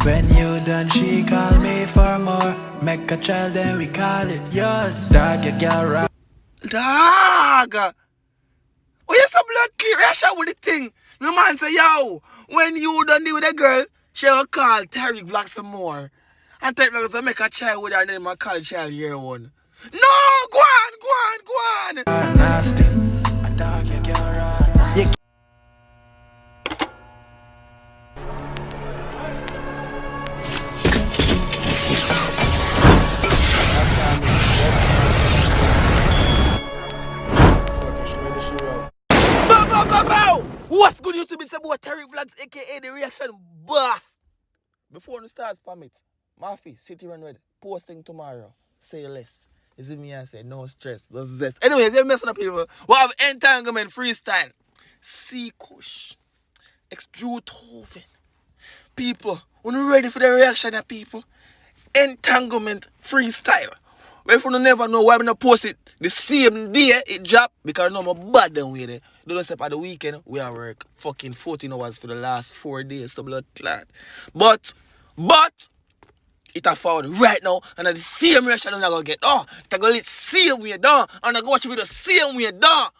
When you done, she call me for more. Make a child, then we call it yours. Dog, your girl right. Dog! Oh, you so blood clear reaction with the thing. The man say, yo, when you done deal with a girl, she will call Tyrekevlogs some more. And Tyrekevlogs will make a child with her name and call child year one. No! Go on! Nasty. A dog, your girl right. You What's good, YouTube? It's about Tyrekevlogs, aka the reaction boss. Before the stars permit, Murphy, city run red, posting tomorrow. Say less. Is it me? I say no stress, no zest. Anyways, you're messing up people. We have Entanglement Freestyle, cKush, Drew Thoven. People, when you ready for the reaction of people, Entanglement Freestyle. But if you never know why I'm not post it the same day it drop, because I know I'm bad than with it. Don't step at the weekend, we are work fucking 14 hours for the last 4 days to blood clot. But it a found right now and at the same reaction I'm not gonna get. Oh, it's gonna let same way down. And I go watch the video same way down.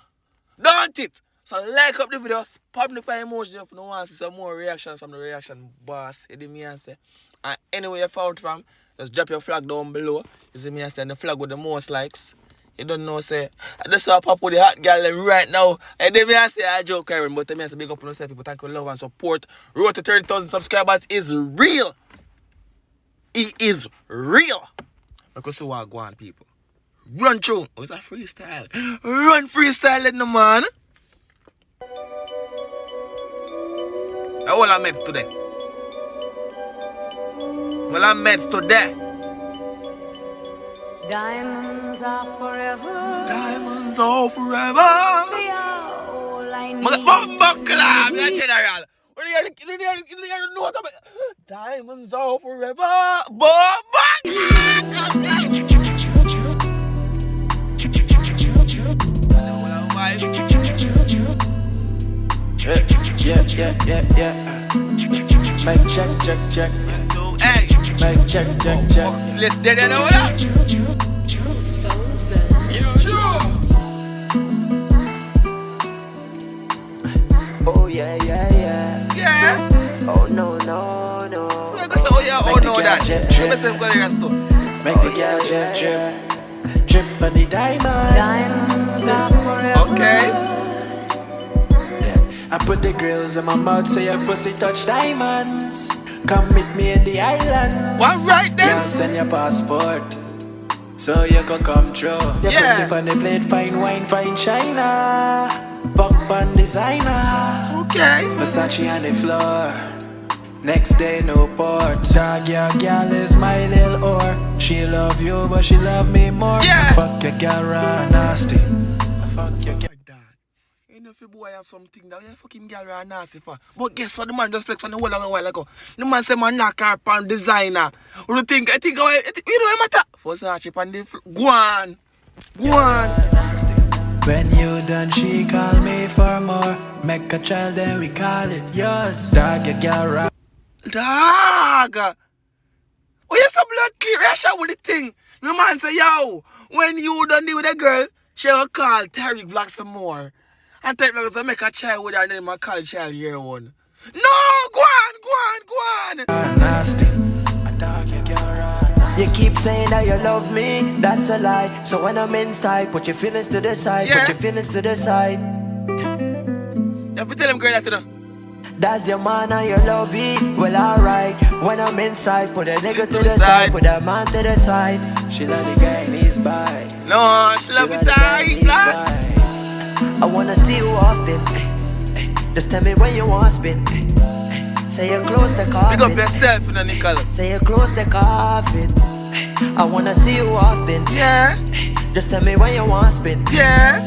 Don't it? So like up the video, pop the fire emoji if you want to see some more reactions from the reaction boss. You see me and say. And anyway you found from, just drop your flag down below. You see me and say, and the flag with the most likes. You don't know, say, I just saw pop with the hot girl right now. And then I say, I joke, Karen, but I say, big up on yourself, people. Thank you for love and support. Road to 30,000 subscribers is real. It is real. Because see what go on, people. Run through. Oh, it's a freestyle. Run freestyle in the man. That's all I met today. Well, I met today. Diamonds are forever. Diamonds are forever. They are all I need. Buckler, me a general. When you know about diamonds are forever. Yeah. Make check. Hey. Make check. Let's do that now. Oh yeah. Yeah. Oh no. So I go say, oh yeah, oh no that. Make the girl drip on the diamond. Diamonds are forever. Okay. I put the grills in my mouth so your pussy touch diamonds. Come meet me in the island. What right then? Yeah, send your passport so you can come through. Your pussy on the plate, fine wine, fine china. Buck on designer. Okay. Versace on the floor. Next day no port. Dog, your girl is my little whore. She love you but she love me more. Yeah. I fuck your girl raw nasty. I fuck your girl. You know if your boy have something that you fucking girl are nasty for. But guess what, the man just flex from the whole a while ago. The man say man knock her pan designer. What do you think? I think you know what matter? Versace pan the go on. When you done, she call me for more. Make a child, then we call it yours. Dog, your girl right. Dog! Oh, you so blood clear reaction with the thing. The man say, yo, when you done deal with a girl, she will call Tyrekevlogs some more. And Tyrekevlogs will make a child with her name and call child year one. No! Go on! Nasty. A dog, your girl right. You keep saying that you love me, that's a lie. So when I'm inside, put your feelings to the side. Yeah. Put your feelings to the side. You have to tell him girl that, you know. That's your man and you love it. Well, alright. When I'm inside, put a nigga to the side. Put a man to the side. She love the guy and he's by. No, she love the Tyrekevlogs. I wanna see you often. Just tell me when you want spin. Say you close the coffin. Pick up yourself, you know, Nicholas. Say you close the coffin. I wanna see you often. Yeah. Just tell me when you want spin. Yeah.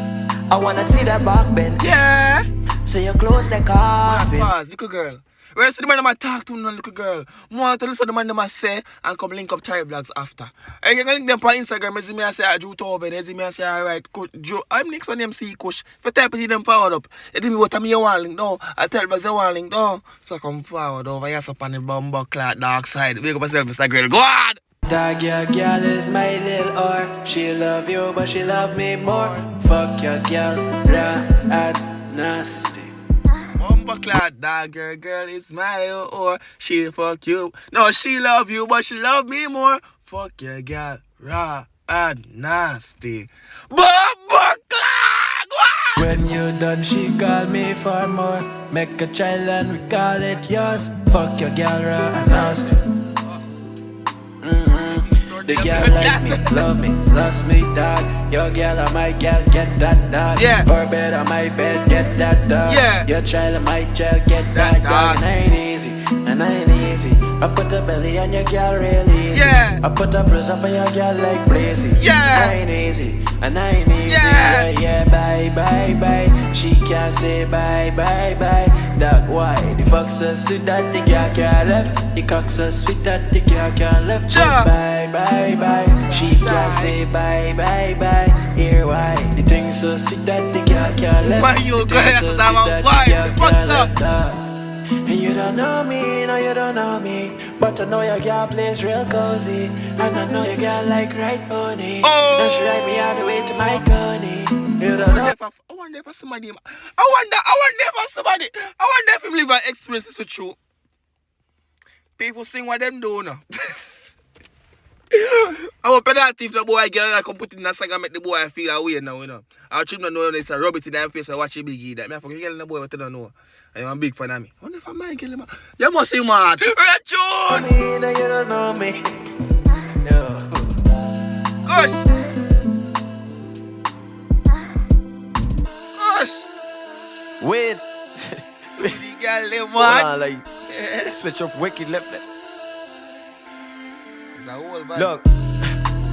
I wanna see that back bend. Yeah. So you close the coffin. Pause, little girl. Whereas the man that talk to no little girl. More to listen to the man that say and come link up Tyrekevlogs after. I can link them on Instagram. As me I say Drew Thoven. As me I say alright, Drew. I'm next on them cKush. If you type it them forward up, you tell me what me you want link no. I tell you you want link no. So come forward over here up on the bumbo cloud dark side. Wake up yourself, Mr. Girl. Go on. Dog, your girl is my little whore. She love you, but she love me more. Fuck your girl, raw and nasty. Clad dog, your girl is my or she fuck you. No, she love you, but she love me more. Fuck your girl, raw and nasty. Clad. When you done, she call me for more. Make a child and we call it yours. Fuck your girl, raw and nasty. The girl like me, love me, lost me, dog. Your girl or my girl, get that dog. Yeah. Or bed on my bed, get that dog. Yeah. Your child or my child, get that dog. And I ain't easy, and I ain't easy. I put a belly on your girl real easy. Yeah. I put a bruise up on your girl like crazy. Yeah. I ain't easy, and I ain't easy. Yeah. Yeah, bye, bye, bye. She can't say bye, bye, bye. That why the fuck so sweet that the girl can't left. The cock so sweet that the girl can't left. Ja. Bye, bye, bye. She can't say bye, bye, bye. Here why the thing so sweet that the girl can't left. Man, you The go thing ahead so and sweet have a that vibe. the girl Fuck can't up. left. And you don't know me, no you don't know me. But I know your girl plays real cozy. And I know your girl like right pony. Oh. And she ride me all the way to my coney. You don't know. I wonder if somebody. I wonder if him live an experience with you. People sing what them do now. I want penalty if the boy get and come put in a song and make the boy feel away now, you know. I'll trim no know it's a rub it in their face and watch it big that. Me I forget getting the boy what they don't know. And you're a big fan of me. I wonder if I might get him. You must see mad. Red June! Me, no, you don't know me. No. Gosh! Gosh! Wait. The girl live mad. Like, switch up wicked left. It's a whole vibe. Look,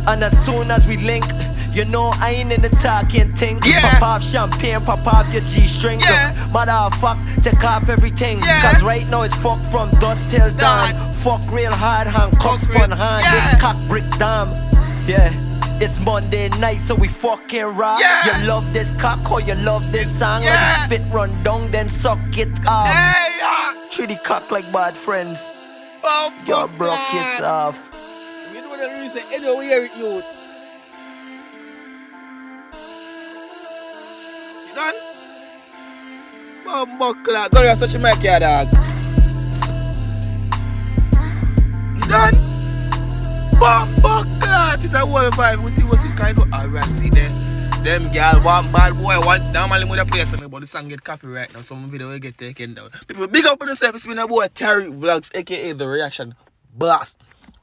and as soon as we link, you know I ain't in the talking thing. Yeah. Pop off champagne, pop off your G-string. Yeah. Motherfuck, take off everything. Yeah. Cause right now it's fuck from dusk till dawn. Dawn. Fuck real hard, handcuffs Fuck real- on hand. Yeah. This cock brick damn. Yeah. It's Monday night, so we fucking rock. Yeah. You love this cock or you love this song. Yeah. Let the spit run down, then suck it off. Hey! Treat the cock like bad friends. Oh, You broke it off. You know the reason anywhere it youth. You done? Buckler. Go just touch your mic here, dog. You done? Buckler. It's a whole vibe. We think was it kind of alright. See them girl, one bad boy, one normally when they play something, but the song get copyright now. Some video will get taken down. People big up on yourself. It's been a boy Tyrekevlogs, aka the reaction blast.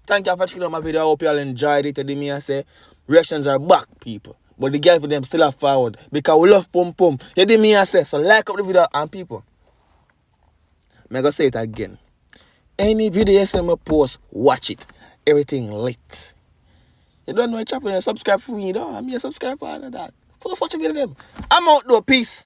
Thank you for checking out my video. I hope you all enjoyed it. Today me I say reactions are back, people. But the guys for them still are forward. Because we love pum pum. You did me I say. So like up the video and people. I'm gonna say it again. Any video you see me post, watch it. Everything lit. You don't know what's happening, subscribe for me, though. I'm here subscribe for all of that. So let's watch a video of them. I'm out though, peace.